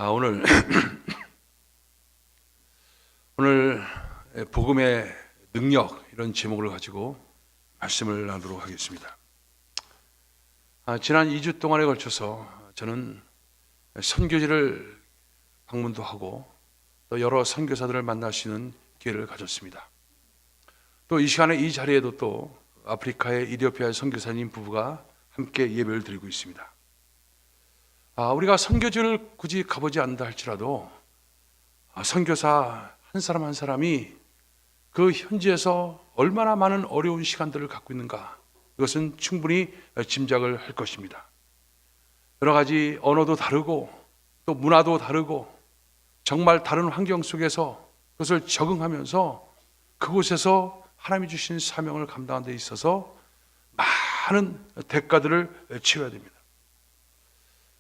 오늘 오늘 복음의 능력 이런 제목을 가지고 말씀을 나누도록 하겠습니다. 지난 2주 동안에 걸쳐서 저는 선교지를 방문도 하고 또 여러 선교사들을 만날 수 있는 기회를 가졌습니다. 또 이 시간에 이 자리에도 또 아프리카의 이디오피아 선교사님 부부가 함께 예배를 드리고 있습니다. 우리가 선교지를 굳이 가보지 않는다 할지라도 선교사 한 사람 한 사람이 그 현지에서 얼마나 많은 어려운 시간들을 갖고 있는가, 이것은 충분히 짐작을 할 것입니다. 여러 가지 언어도 다르고 또 문화도 다르고 정말 다른 환경 속에서 그것을 적응하면서 그곳에서 하나님이 주신 사명을 감당하는 데 있어서 많은 대가들을 치러야 됩니다.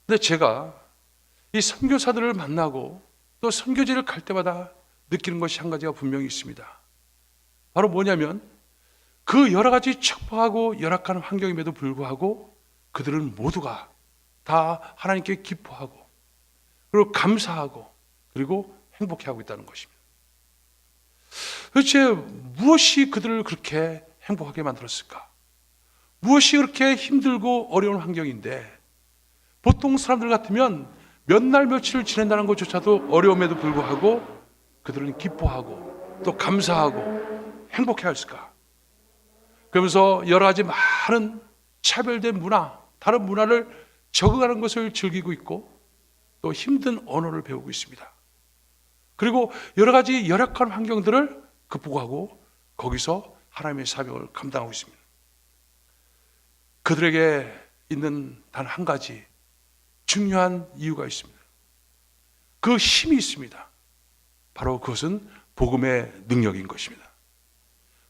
근데 제가 이 선교사들을 만나고 또 선교지를 갈 때마다 느끼는 것이 한 가지가 분명히 있습니다. 바로 뭐냐면 그 여러 가지 척박하고 열악한 환경임에도 불구하고 그들은 모두가 다 하나님께 기뻐하고 그리고 감사하고 그리고 행복해하고 있다는 것입니다. 도대체 무엇이 그들을 그렇게 행복하게 만들었을까? 무엇이 그렇게 힘들고 어려운 환경인데 보통 사람들 같으면 몇 날 며칠을 지낸다는 것조차도 어려움에도 불구하고 그들은 기뻐하고 또 감사하고 행복해했을까? 그러면서 여러 가지 많은 차별된 문화, 다른 문화를 적응하는 것을 즐기고 있고 또 힘든 언어를 배우고 있습니다. 그리고 여러 가지 열악한 환경들을 극복하고 거기서 하나님의 사명을 감당하고 있습니다. 그들에게 있는 단 한 가지 중요한 이유가 있습니다. 그 힘이 있습니다. 바로 그것은 복음의 능력인 것입니다.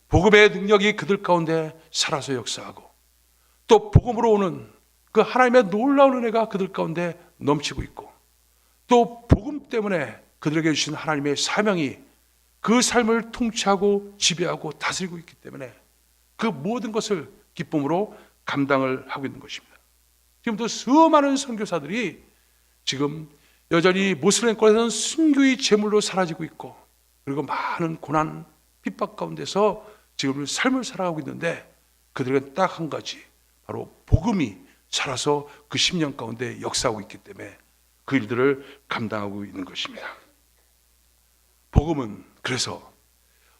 복음의 능력이 그들 가운데 살아서 역사하고 또 복음으로 오는 그 하나님의 놀라운 은혜가 그들 가운데 넘치고 있고 또 복음 때문에 그들에게 주신 하나님의 사명이 그 삶을 통치하고 지배하고 다스리고 있기 때문에 그 모든 것을 기쁨으로 감당을 하고 있는 것입니다. 지금도 수많은 선교사들이 지금 여전히 모슬렘권에서는 순교의 제물로 사라지고 있고 그리고 많은 고난, 핍박 가운데서 지금 삶을 살아가고 있는데 그들은 딱 한 가지, 바로 복음이 살아서 그 10년 가운데 역사하고 있기 때문에 그 일들을 감당하고 있는 것입니다. 복음은 그래서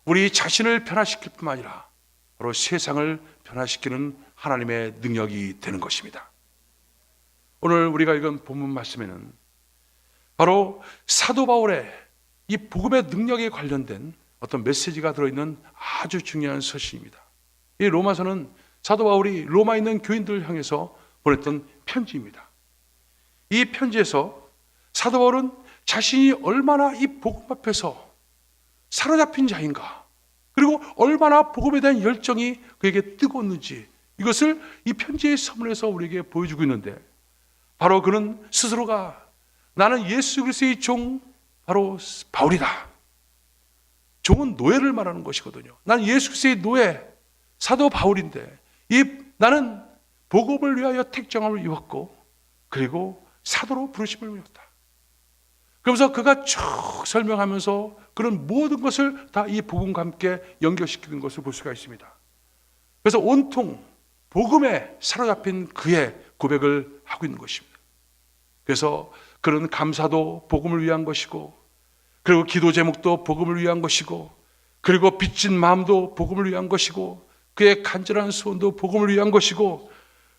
우리 자신을 변화시킬 뿐만 아니라 바로 세상을 변화시키는 하나님의 능력이 되는 것입니다. 오늘 우리가 읽은 본문 말씀에는 바로 사도 바울의 이 복음의 능력에 관련된 어떤 메시지가 들어있는 아주 중요한 서신입니다. 이 로마서는 사도 바울이 로마에 있는 교인들을 향해서 보냈던 편지입니다. 이 편지에서 사도 바울은 자신이 얼마나 이 복음 앞에서 사로잡힌 자인가, 그리고 얼마나 복음에 대한 열정이 그에게 뜨거웠는지 이것을 이 편지의 서문에서 우리에게 보여주고 있는데, 바로 그는 스스로가 나는 예수 그리스도의 종 바로 바울이다. 종은 노예를 말하는 것이거든요. 나는 예수 그리스도의 노예 사도 바울인데 나는 복음을 위하여 택정함을 입었고 그리고 사도로 부르심을 입었다. 그러면서 그가 쭉 설명하면서 그런 모든 것을 다 이 복음과 함께 연결시키는 것을 볼 수가 있습니다. 그래서 온통 복음에 사로잡힌 그의 고백을 하고 있는 것입니다. 그래서 그런 감사도 복음을 위한 것이고 그리고 기도 제목도 복음을 위한 것이고 그리고 빚진 마음도 복음을 위한 것이고 그의 간절한 소원도 복음을 위한 것이고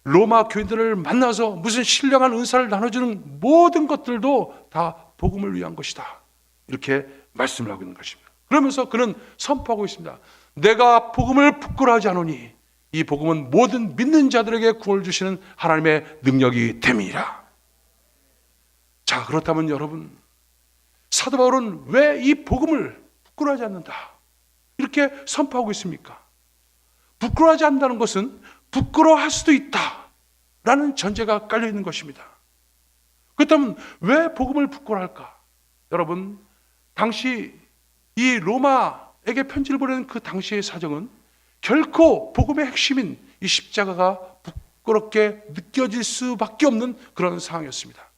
로마 교인들을 만나서 무슨 신령한 은사를 나눠주는 모든 것들도 다 복음을 위한 것이다. 이렇게 말씀을 하고 있는 것입니다. 그러면서 그는 선포하고 있습니다. 내가 복음을 부끄러워하지 않으니 이 복음은 모든 믿는 자들에게 구원을 주시는 하나님의 능력이 됨이라. 자, 그렇다면 여러분, 사도 바울은 왜 이 복음을 부끄러워하지 않는다 이렇게 선포하고 있습니까? 부끄러워하지 않는다는 것은 부끄러워할 수도 있다라는 전제가 깔려 있는 것입니다. 그렇다면 왜 복음을 부끄러워할까? 여러분, 당시 이 로마에게 편지를 보내는 그 당시의 사정은 결코 복음의 핵심인 이 십자가가 부끄럽게 느껴질 수밖에 없는 그런 상황이었습니다.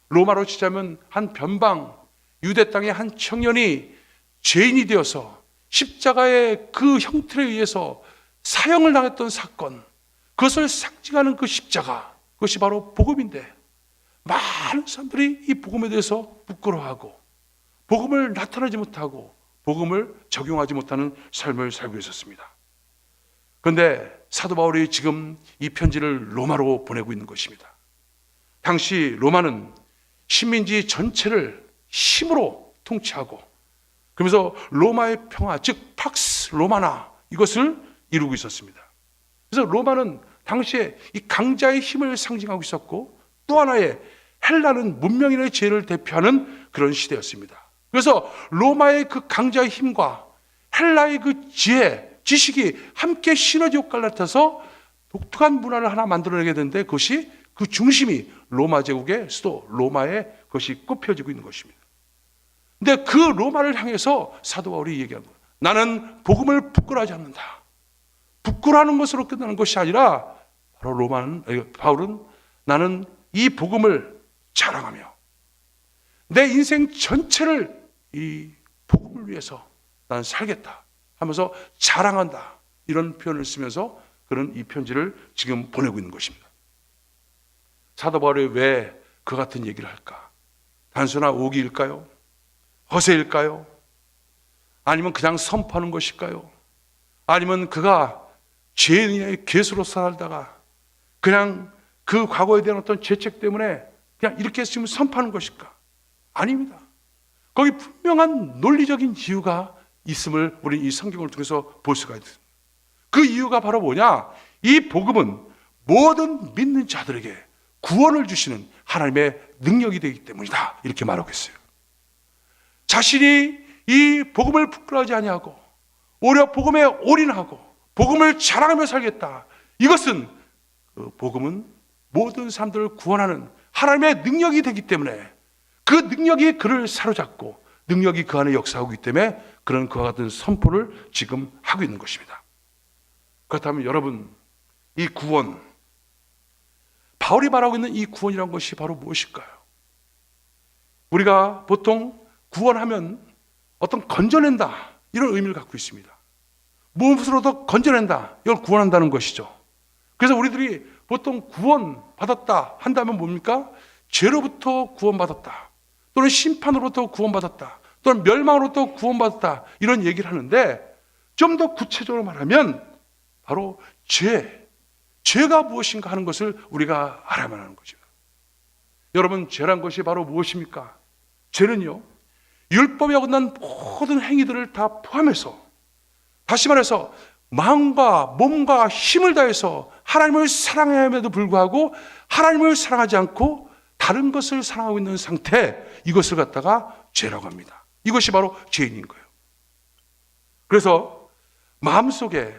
로마로 치자면 한 변방, 유대 땅의 한 청년이 죄인이 되어서 십자가의 그 형틀에 의해서 사형을 당했던 사건, 그것을 상징하는 그 십자가, 그것이 바로 복음인데 많은 사람들이 이 복음에 대해서 부끄러워하고 복음을 나타내지 못하고 복음을 적용하지 못하는 삶을 살고 있었습니다. 그런데 사도 바울이 지금 이 편지를 로마로 보내고 있는 것입니다. 당시 로마는 식민지 전체를 힘으로 통치하고 그러면서 로마의 평화, 즉 팍스 로마나 이것을 이루고 있었습니다. 그래서 로마는 당시에 이 강자의 힘을 상징하고 있었고 또 하나의 헬라는 문명인의 지혜를 대표하는 그런 시대였습니다. 그래서 로마의 그 강자의 힘과 헬라의 그 지혜, 지식이 함께 시너지 효과를 나타내서 독특한 문화를 하나 만들어내게 되는데 그것이 그 중심이 로마 제국의 수도 로마에 그것이 꼽혀지고 있는 것입니다. 근데 그 로마를 향해서 사도 바울이 얘기하는 거예요. 나는 복음을 부끄러워하지 않는다. 부끄러워하는 것으로 끝나는 것이 아니라 바로 바울은 나는 이 복음을 자랑하며 내 인생 전체를 이 복음을 위해서 나는 살겠다 하면서 자랑한다. 이런 표현을 쓰면서 그런 이 편지를 지금 보내고 있는 것입니다. 사도 바울이 왜 그 같은 얘기를 할까? 단순한 오기일까요? 허세일까요? 아니면 그냥 선포하는 것일까요? 아니면 그가 죄인의 괴수로 살다가 그냥 그 과거에 대한 어떤 죄책 때문에 그냥 이렇게 지금 선포하는 것일까? 아닙니다. 거기 분명한 논리적인 이유가 있음을 우리 이 성경을 통해서 볼 수가 있습니다. 그 이유가 바로 뭐냐? 이 복음은 모든 믿는 자들에게 구원을 주시는 하나님의 능력이 되기 때문이다. 이렇게 말하고 있어요. 자신이 이 복음을 부끄러워하지 아니하고 오히려 복음에 올인하고 복음을 자랑하며 살겠다. 이것은 그 복음은 모든 사람들을 구원하는 하나님의 능력이 되기 때문에 그 능력이 그를 사로잡고 능력이 그 안에 역사하고 있기 때문에 그런 그와 같은 선포를 지금 하고 있는 것입니다. 그렇다면 여러분, 이 구원, 바울이 말하고 있는 이 구원이라는 것이 바로 무엇일까요? 우리가 보통 구원하면 어떤 건져낸다 이런 의미를 갖고 있습니다. 무엇으로도 건져낸다, 이걸 구원한다는 것이죠. 그래서 우리들이 보통 구원받았다 한다면 뭡니까? 죄로부터 구원받았다, 또는 심판으로부터 구원받았다, 또는 멸망으로부터 구원받았다, 이런 얘기를 하는데 좀 더 구체적으로 말하면 바로 죄가 무엇인가 하는 것을 우리가 알아야만 하는 거죠. 여러분, 죄란 것이 바로 무엇입니까? 죄는요, 율법에 어긋난 모든 행위들을 다 포함해서, 다시 말해서 마음과 몸과 힘을 다해서 하나님을 사랑해야 함에도 불구하고 하나님을 사랑하지 않고 다른 것을 사랑하고 있는 상태, 이것을 갖다가 죄라고 합니다. 이것이 바로 죄인인 거예요. 그래서 마음속에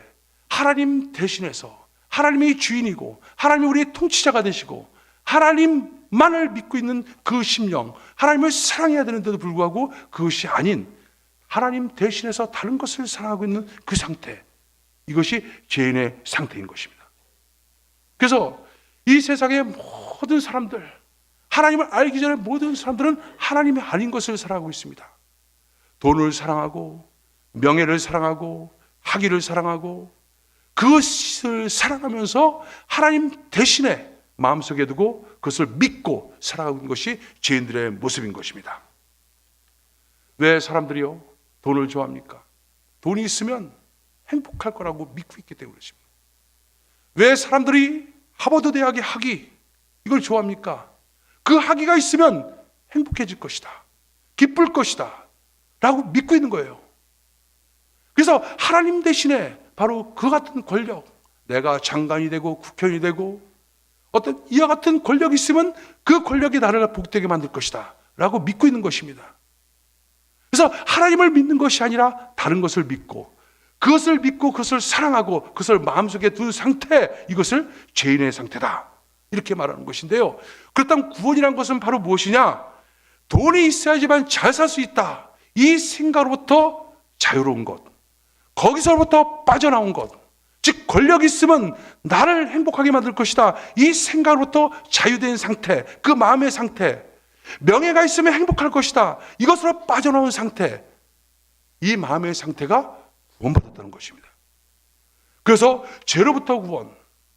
하나님 대신해서 하나님이 주인이고 하나님이 우리의 통치자가 되시고 하나님만을 믿고 있는 그 심령, 하나님을 사랑해야 되는데도 불구하고 그것이 아닌 하나님 대신해서 다른 것을 사랑하고 있는 그 상태, 이것이 죄인의 상태인 것입니다. 그래서 이 세상의 모든 사람들, 하나님을 알기 전에 모든 사람들은 하나님이 아닌 것을 사랑하고 있습니다. 돈을 사랑하고 명예를 사랑하고 학위를 사랑하고 그것을 사랑하면서 하나님 대신에 마음속에 두고 그것을 믿고 살아가는 것이 죄인들의 모습인 것입니다. 왜 사람들이요 돈을 좋아합니까? 돈이 있으면 행복할 거라고 믿고 있기 때문에 그렇습니다. 왜 사람들이 하버드 대학의 학위, 이걸 좋아합니까? 그 학위가 있으면 행복해질 것이다, 기쁠 것이다 라고 믿고 있는 거예요. 그래서 하나님 대신에 바로 그 같은 권력, 내가 장관이 되고 국회의원이 되고 어떤 이와 같은 권력이 있으면 그 권력이 나를 복되게 만들 것이다 라고 믿고 있는 것입니다. 그래서 하나님을 믿는 것이 아니라 다른 것을 믿고 그것을 사랑하고 그것을 마음속에 둔 상태, 이것을 죄인의 상태다 이렇게 말하는 것인데요. 그렇다면 구원이란 것은 바로 무엇이냐? 돈이 있어야지만 잘 살 수 있다, 이 생각으로부터 자유로운 것, 거기서부터 빠져나온 것, 즉 권력이 있으면 나를 행복하게 만들 것이다, 이 생각으로부터 자유된 상태, 그 마음의 상태, 명예가 있으면 행복할 것이다. 이것으로 빠져나온 상태, 이 마음의 상태가 구원받았다는 것입니다. 그래서 죄로부터 구원,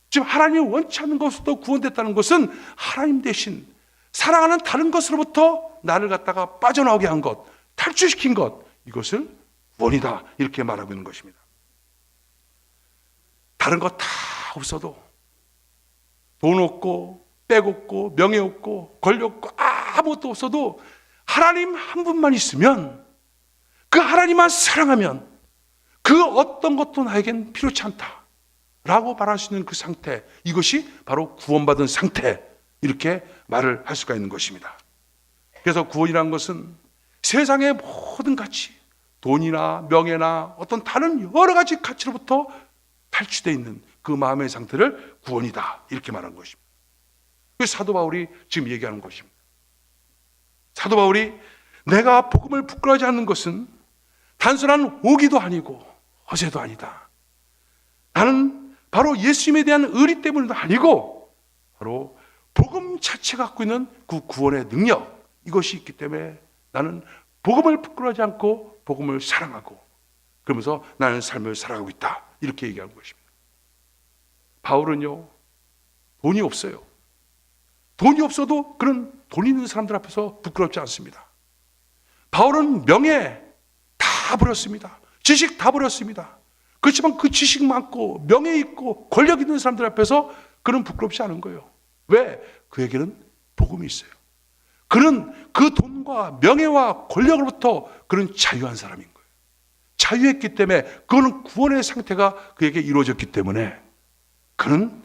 지금 하나님이 원치 않는 것으로부터 구원됐다는 것은 하나님 대신 사랑하는 다른 것으로부터 나를 갖다가 빠져나오게 한 것, 탈출시킨 것, 이것을 구원이다 이렇게 말하고 있는 것입니다. 다른 것 다 없어도, 돈 없고 백 없고 명예 없고 권력 없고 아무것도 없어도 하나님 한 분만 있으면, 그 하나님만 사랑하면 그 어떤 것도 나에겐 필요치 않다 라고 말할 수 있는 그 상태, 이것이 바로 구원받은 상태, 이렇게 말을 할 수가 있는 것입니다. 그래서 구원이라는 것은 세상의 모든 가치, 돈이나 명예나 어떤 다른 여러 가지 가치로부터 탈취되어 있는 그 마음의 상태를 구원이다 이렇게 말한 것입니다. 그래서 사도 바울이 지금 얘기하는 것입니다. 사도 바울이 내가 복음을 부끄러워하지 않는 것은 단순한 오기도 아니고 허세도 아니다. 나는 바로 예수님에 대한 의리 때문도 아니고 바로 복음 자체가 갖고 있는 그 구원의 능력, 이것이 있기 때문에 나는 복음을 부끄러워하지 않고 복음을 사랑하고, 그러면서 나는 삶을 살아가고 있다 이렇게 얘기하는 것입니다. 바울은요, 돈이 없어요. 돈이 없어도 그런 돈 있는 사람들 앞에서 부끄럽지 않습니다. 바울은 명예 다 버렸습니다. 지식 다 버렸습니다. 그렇지만 그 지식 많고 명예 있고 권력 있는 사람들 앞에서 그는 부끄럽지 않은 거예요. 왜? 그에게는 복음이 있어요. 그는 그 돈과 명예와 권력으로부터 그는 자유한 사람인 거예요. 자유했기 때문에, 그거는 구원의 상태가 그에게 이루어졌기 때문에 그는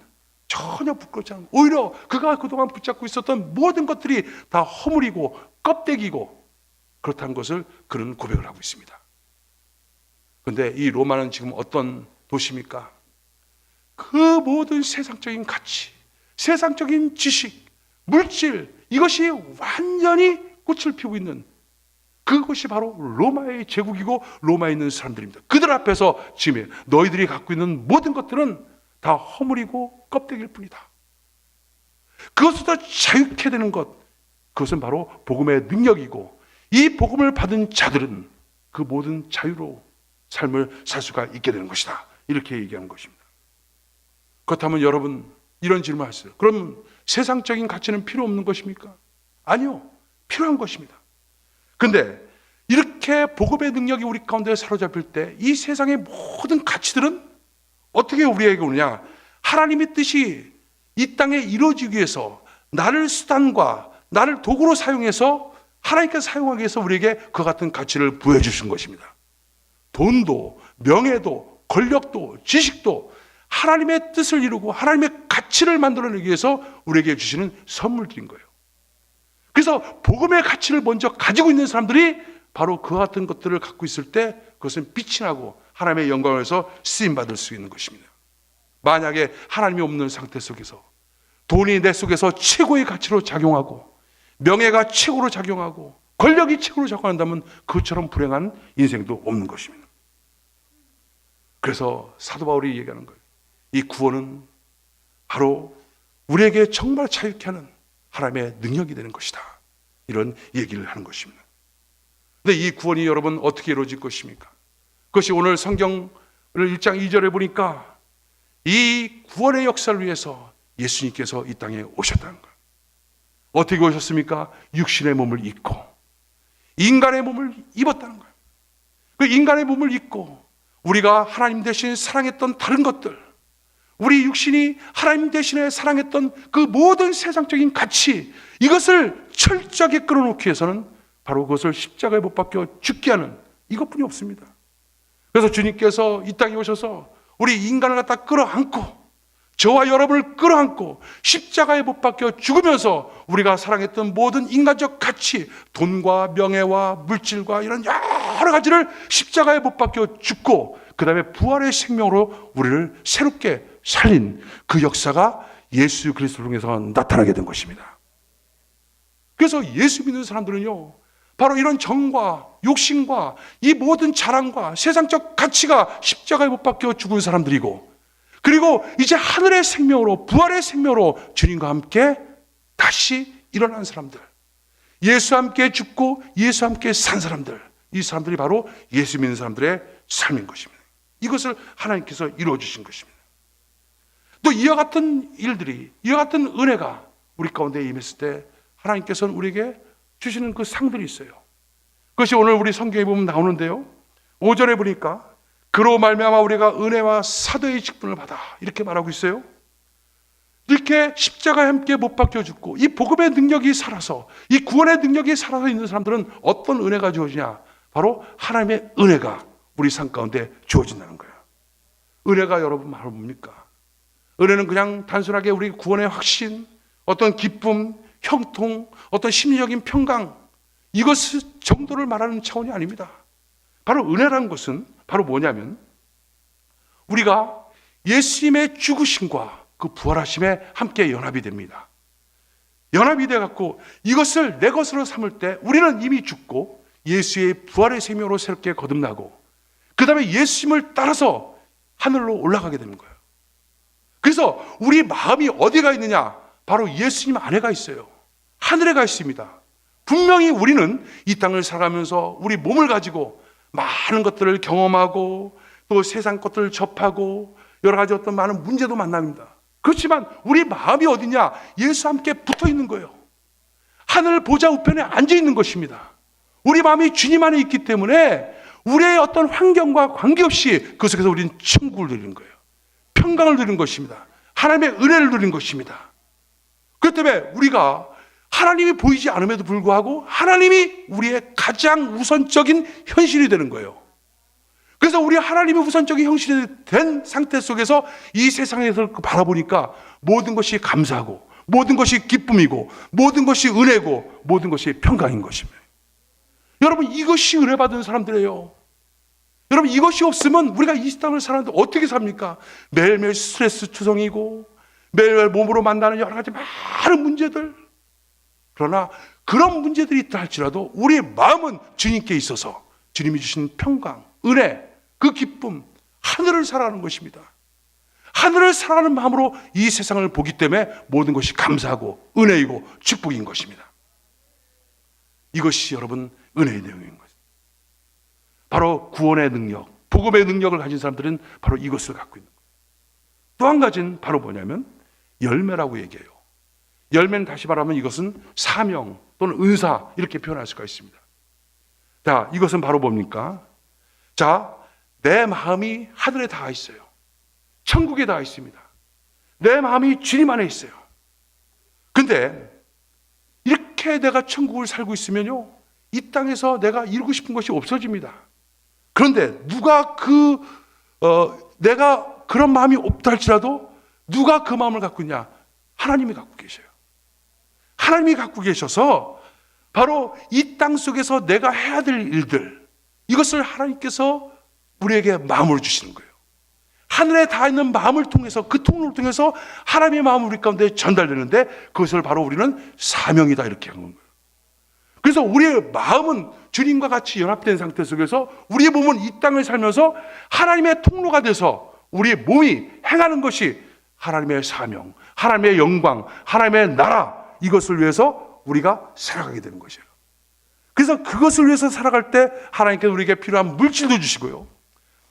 전혀 부끄럽지 않은 거예요. 오히려 그가 그동안 붙잡고 있었던 모든 것들이 다 허물이고 껍데기고 그렇다는 것을 그는 고백을 하고 있습니다. 그런데 이 로마는 지금 어떤 도시입니까? 그 모든 세상적인 가치, 세상적인 지식, 물질, 이것이 완전히 꽃을 피우고 있는 그것이 바로 로마의 제국이고 로마에 있는 사람들입니다. 그들 앞에서 지금 너희들이 갖고 있는 모든 것들은 다 허물이고 껍데기일 뿐이다. 그것보다 자유케 되는 것, 그것은 바로 복음의 능력이고, 이 복음을 받은 자들은 그 모든 자유로 삶을 살 수가 있게 되는 것이다 이렇게 얘기하는 것입니다. 그렇다면 여러분, 이런 질문을 하세요. 그럼 세상적인 가치는 필요 없는 것입니까? 아니요, 필요한 것입니다. 근데 이렇게 복음의 능력이 우리 가운데 사로잡힐 때 이 세상의 모든 가치들은 어떻게 우리에게 오느냐? 하나님의 뜻이 이 땅에 이루어지기 위해서 나를 수단과 나를 도구로 사용해서 하나님께서 사용하기 위해서 우리에게 그 같은 가치를 부여해 주신 것입니다. 돈도 명예도 권력도 지식도 하나님의 뜻을 이루고 하나님의 가치를 만들어내기 위해서 우리에게 주시는 선물들인 거예요. 그래서 복음의 가치를 먼저 가지고 있는 사람들이 바로 그 같은 것들을 갖고 있을 때 그것은 빛이 나고 하나님의 영광에서 쓰임받을 수 있는 것입니다. 만약에 하나님이 없는 상태 속에서 돈이 내 속에서 최고의 가치로 작용하고 명예가 최고로 작용하고 권력이 최고로 작용한다면 그것처럼 불행한 인생도 없는 것입니다. 그래서 사도 바울이 얘기하는 거예요. 이 구원은 바로 우리에게 정말 자유케 하는 하나님의 능력이 되는 것이다. 이런 얘기를 하는 것입니다. 근데 이 구원이 여러분 어떻게 이루어질 것입니까? 그것이 오늘 성경을 1장 2절에 보니까 이 구원의 역사를 위해서 예수님께서 이 땅에 오셨다는 거예요. 어떻게 오셨습니까? 육신의 몸을 입고 인간의 몸을 입었다는 거예요. 그 인간의 몸을 입고 우리가 하나님 대신 사랑했던 다른 것들, 우리 육신이 하나님 대신에 사랑했던 그 모든 세상적인 가치, 이것을 철저하게 끌어놓기 위해서는 바로 그것을 십자가에 못 박혀 죽게 하는 이것뿐이 없습니다. 그래서 주님께서 이 땅에 오셔서 우리 인간을 갖다 끌어안고, 저와 여러분을 끌어안고 십자가에 못 박혀 죽으면서 우리가 사랑했던 모든 인간적 가치, 돈과 명예와 물질과 이런 여러 가지를 십자가에 못 박혀 죽고 그 다음에 부활의 생명으로 우리를 새롭게 살린 그 역사가 예수 그리스도를 통해서 나타나게 된 것입니다. 그래서 예수 믿는 사람들은요, 바로 이런 정과 욕심과 이 모든 자랑과 세상적 가치가 십자가에 못 박혀 죽은 사람들이고, 그리고 이제 하늘의 생명으로 부활의 생명으로 주님과 함께 다시 일어난 사람들, 예수와 함께 죽고 예수와 함께 산 사람들, 이 사람들이 바로 예수 믿는 사람들의 삶인 것입니다. 이것을 하나님께서 이루어 주신 것입니다. 또 이와 같은 일들이, 이와 같은 은혜가 우리 가운데 임했을 때 하나님께서는 우리에게 주시는 그 상들이 있어요. 그것이 오늘 우리 성경에 보면 나오는데요, 5절에 보니까 그로 말미암아 우리가 은혜와 사도의 직분을 받아, 이렇게 말하고 있어요. 이렇게 십자가에 함께 못 박혀 죽고 이 복음의 능력이 살아서, 이 구원의 능력이 살아서 있는 사람들은 어떤 은혜가 주어지냐? 바로 하나님의 은혜가 우리 삶 가운데 주어진다는 거예요. 은혜가 여러분 바로 뭡니까? 은혜는 그냥 단순하게 우리 구원의 확신, 어떤 기쁨, 형통, 어떤 심리적인 평강, 이것 정도를 말하는 차원이 아닙니다. 바로 은혜라는 것은 바로 뭐냐면, 우리가 예수님의 죽으심과 그 부활하심에 함께 연합이 됩니다. 연합이 돼갖고 이것을 내 것으로 삼을 때 우리는 이미 죽고 예수의 부활의 생명으로 새롭게 거듭나고, 그 다음에 예수님을 따라서 하늘로 올라가게 되는 거예요. 그래서 우리 마음이 어디가 있느냐? 바로 예수님 안에 가 있어요. 하늘에 가 있습니다. 분명히 우리는 이 땅을 살아가면서 우리 몸을 가지고 많은 것들을 경험하고 또 세상 것들을 접하고 여러 가지 어떤 많은 문제도 만납니다. 그렇지만 우리 마음이 어디냐? 예수와 함께 붙어 있는 거예요. 하늘 보좌 우편에 앉아 있는 것입니다. 우리 마음이 주님 안에 있기 때문에 우리의 어떤 환경과 관계없이 그 속에서 우리는 천국을 누리는 거예요. 평강을 누리는 것입니다. 하나님의 은혜를 누리는 것입니다. 그렇기 때문에 우리가 하나님이 보이지 않음에도 불구하고 하나님이 우리의 가장 우선적인 현실이 되는 거예요. 그래서 우리 하나님이 우선적인 형식이 된 상태 속에서 이 세상에서 바라보니까 모든 것이 감사하고, 모든 것이 기쁨이고, 모든 것이 은혜고, 모든 것이 평강인 것입니다. 여러분, 이것이 은혜 받은 사람들이에요. 여러분, 이것이 없으면 우리가 이 땅을 사는데 어떻게 삽니까? 매일매일 스트레스 투성이고 매일매일 몸으로 만나는 여러 가지 많은 문제들. 그러나 그런 문제들이 있다 할지라도 우리의 마음은 주님께 있어서 주님이 주신 평강, 은혜, 그 기쁨, 하늘을 사랑하는 것입니다. 하늘을 사랑하는 마음으로 이 세상을 보기 때문에 모든 것이 감사하고 은혜이고 축복인 것입니다. 이것이 여러분 은혜의 내용인 것입니다. 바로 구원의 능력, 복음의 능력을 가진 사람들은 바로 이것을 갖고 있는 거예요. 또 한 가지는 바로 뭐냐면 열매라고 얘기해요. 열매는 다시 말하면 이것은 사명 또는 은사, 이렇게 표현할 수가 있습니다. 자, 이것은 바로 뭡니까? 자, 내 마음이 하늘에 닿아 있어요. 천국에 닿아 있습니다. 내 마음이 주님 안에 있어요. 근데 이렇게 내가 천국을 살고 있으면요, 이 땅에서 내가 이루고 싶은 것이 없어집니다. 그런데 누가 내가 그런 마음이 없다 할지라도 누가 그 마음을 갖고 있냐? 하나님이 갖고 계셔요. 하나님이 갖고 계셔서 바로 이 땅 속에서 내가 해야 될 일들, 이것을 하나님께서 우리에게 마음을 주시는 거예요. 하늘에 닿아 있는 마음을 통해서, 그 통로를 통해서 하나님의 마음이 우리 가운데 전달되는데 그것을 바로 우리는 사명이다, 이렇게 하는 거예요. 그래서 우리의 마음은 주님과 같이 연합된 상태 속에서 우리의 몸은 이 땅을 살면서 하나님의 통로가 돼서 우리의 몸이 행하는 것이 하나님의 사명, 하나님의 영광, 하나님의 나라, 이것을 위해서 우리가 살아가게 되는 것이에요. 그래서 그것을 위해서 살아갈 때 하나님께서 우리에게 필요한 물질도 주시고요,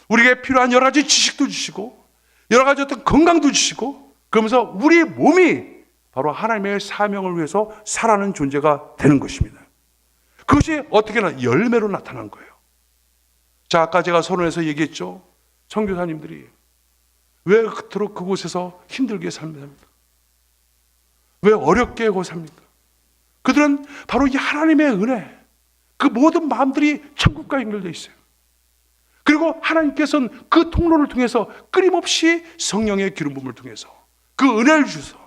우리에게 필요한 여러 가지 지식도 주시고 여러 가지 어떤 건강도 주시고, 그러면서 우리 몸이 바로 하나님의 사명을 위해서 살아가는 존재가 되는 것입니다. 그것이 어떻게 열매로 나타난 거예요. 자, 아까 제가 선언에서 얘기했죠. 선교사님들이 왜 그토록 그곳에서 힘들게 삽니까? 왜 어렵게 삽니까? 그들은 바로 이 하나님의 은혜, 그 모든 마음들이 천국과 연결되어 있어요. 그리고 하나님께서는 그 통로를 통해서 끊임없이 성령의 기름 부음을 통해서 그 은혜를 주셔서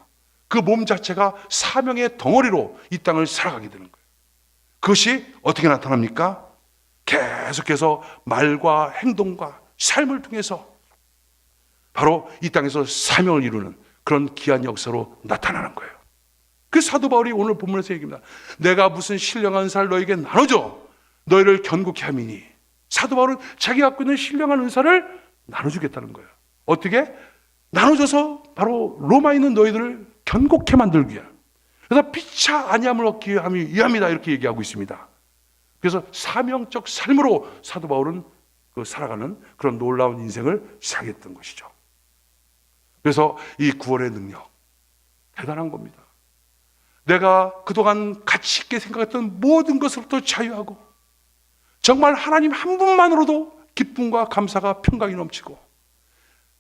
그 몸 자체가 사명의 덩어리로 이 땅을 살아가게 되는 거예요. 그것이 어떻게 나타납니까? 계속해서 말과 행동과 삶을 통해서 바로 이 땅에서 사명을 이루는 그런 귀한 역사로 나타나는 거예요. 그 사도 바울이 오늘 본문에서 얘기합니다. 내가 무슨 신령한 은사를 너에게 나눠줘 너희를 견고케 함이니. 사도 바울은 자기 갖고 있는 신령한 은사를 나눠주겠다는 거예요. 어떻게? 나눠줘서 바로 로마에 있는 너희들을 견고케 만들기 위한, 그래서 피차 아니함을 얻기 위함이다 이렇게 얘기하고 있습니다. 그래서 사명적 삶으로 사도 바울은 살아가는 그런 놀라운 인생을 시작했던 것이죠. 그래서 이 구원의 능력 대단한 겁니다. 내가 그동안 가치 있게 생각했던 모든 것으로부터 자유하고 정말 하나님 한 분만으로도 기쁨과 감사가 평강이 넘치고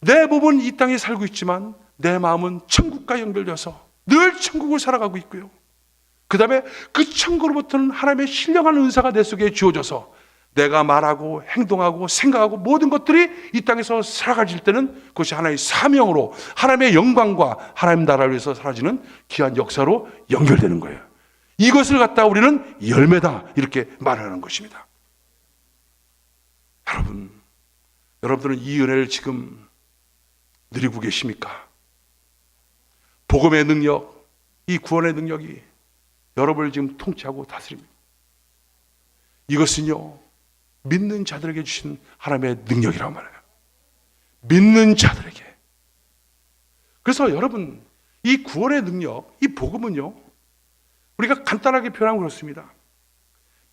내 몸은 이 땅에 살고 있지만 내 마음은 천국과 연결되어서 늘 천국을 살아가고 있고요. 그 다음에 그 천국으로부터는 하나님의 신령한 은사가 내 속에 주어져서 내가 말하고 행동하고 생각하고 모든 것들이 이 땅에서 살아가질 때는 그것이 하나의 사명으로 하나님의 영광과 하나님 나라를 위해서 사라지는 귀한 역사로 연결되는 거예요. 이것을 갖다가 우리는 열매다 이렇게 말하는 것입니다. 여러분들은 이 은혜를 지금 누리고 계십니까? 복음의 능력, 이 구원의 능력이 여러분을 지금 통치하고 다스립니다. 이것은요, 믿는 자들에게 주신 하나님의 능력이라고 말해요. 믿는 자들에게. 그래서 여러분, 이 구원의 능력, 이 복음은요, 우리가 간단하게 표현하면 그렇습니다.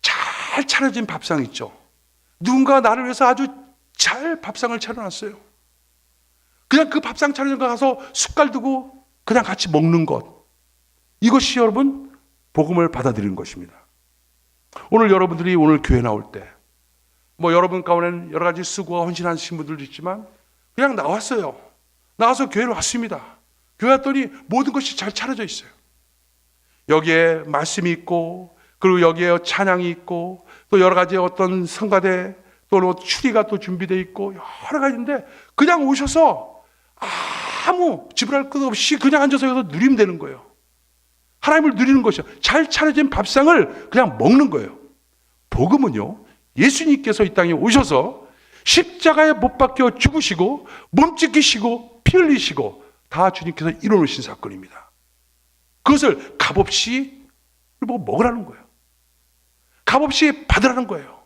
잘 차려진 밥상 있죠. 누군가 나를 위해서 아주 잘 밥상을 차려놨어요. 그냥 그 밥상 차려진 거 가서 숟갈 두고 그냥 같이 먹는 것. 이것이 여러분, 복음을 받아들이는 것입니다. 오늘 여러분들이 오늘 교회 나올 때, 여러분 가운데는 여러 가지 수고와 헌신하신 분들도 있지만 그냥 나왔어요. 나와서 교회를 왔습니다. 교회 왔더니 모든 것이 잘 차려져 있어요. 여기에 말씀이 있고, 그리고 여기에 찬양이 있고, 또 여러 가지 어떤 성가대, 또 추리가 또 준비되어 있고 여러 가지인데 그냥 오셔서 아무 지불할 것 없이 그냥 앉아서 여기서 누리면 되는 거예요. 하나님을 누리는 것이요. 잘 차려진 밥상을 그냥 먹는 거예요. 복음은요, 예수님께서 이 땅에 오셔서 십자가에 못 박혀 죽으시고 몸 찢기시고 피 흘리시고 다 주님께서 이뤄놓으신 사건입니다. 그것을 값없이 먹으라는 거예요. 값없이 받으라는 거예요.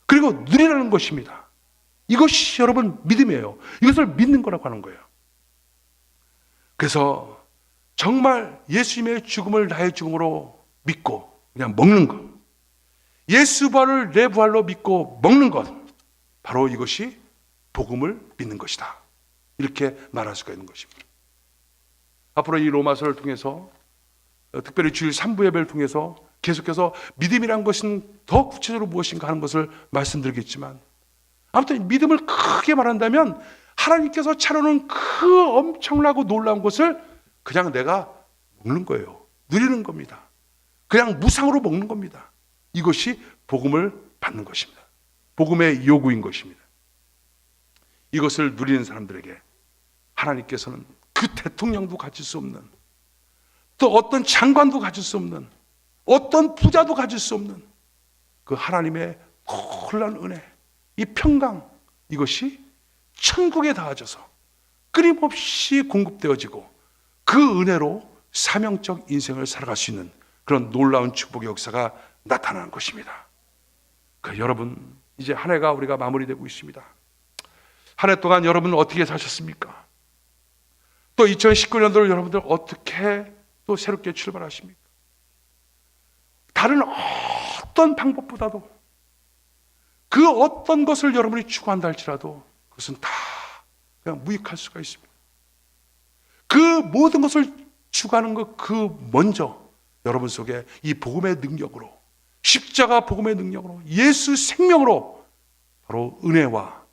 그리고 누리라는 것입니다. 이것이 여러분 믿음이에요. 이것을 믿는 거라고 하는 거예요. 그래서 정말 예수님의 죽음을 나의 죽음으로 믿고 그냥 먹는 것, 예수 부활을 내 부활로 믿고 먹는 것, 바로 이것이 복음을 믿는 것이다. 이렇게 말할 수가 있는 것입니다. 앞으로 이 로마서를 통해서, 특별히 주일 3부 예배를 통해서 계속해서 믿음이란 것은 더 구체적으로 무엇인가 하는 것을 말씀드리겠지만, 아무튼 믿음을 크게 말한다면 하나님께서 차려놓은 그 엄청나고 놀라운 것을 그냥 내가 먹는 거예요. 누리는 겁니다. 그냥 무상으로 먹는 겁니다. 이것이 복음을 받는 것입니다. 복음의 요구인 것입니다. 이것을 누리는 사람들에게 하나님께서는 그 대통령도 가질 수 없는, 또 어떤 장관도 가질 수 없는, 어떤 부자도 가질 수 없는 그 하나님의 놀라운 은혜, 이 평강, 이것이 천국에 닿아져서 끊임없이 공급되어지고 그 은혜로 사명적 인생을 살아갈 수 있는 그런 놀라운 축복의 역사가 나타나는 것입니다. 여러분, 이제 한 해가 우리가 마무리되고 있습니다. 한 해 동안 여러분은 어떻게 사셨습니까? 또 2019년도를 여러분들 어떻게 또 새롭게 출발하십니까? 다른 어떤 방법보다도 그 어떤 것을 여러분이 추구한다 할지라도 그것은 다 그냥 무익할 수가 있습니다. 그 모든 것을 추구하는 것 그 먼저 여러분 속에 이 복음의 능력으로, 십자가 복음의 능력으로, 예수 생명으로 바로 은혜와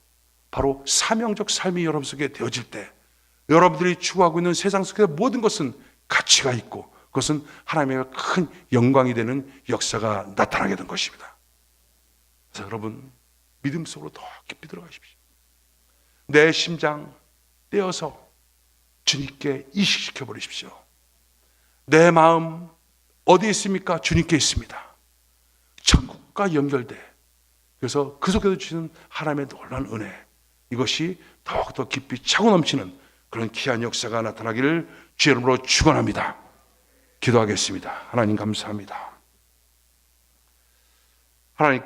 바로 사명적 삶이 여러분 속에 되어질 때 여러분들이 추구하고 있는 세상 속의 모든 것은 가치가 있고 그것은 하나님의 큰 영광이 되는 역사가 나타나게 된 것입니다. 그래서 여러분 믿음 속으로 더 깊이 들어가십시오. 내 심장 떼어서 주님께 이식시켜 버리십시오. 내 마음 어디에 있습니까? 주님께 있습니다. 천국과 연결돼. 그래서 그 속에서 주시는 하나님의 놀라운 은혜, 이것이 더욱더 깊이 차고 넘치는 그런 귀한 역사가 나타나기를 주의 이름으로 축원합니다. 기도하겠습니다. 하나님 감사합니다. 하나님께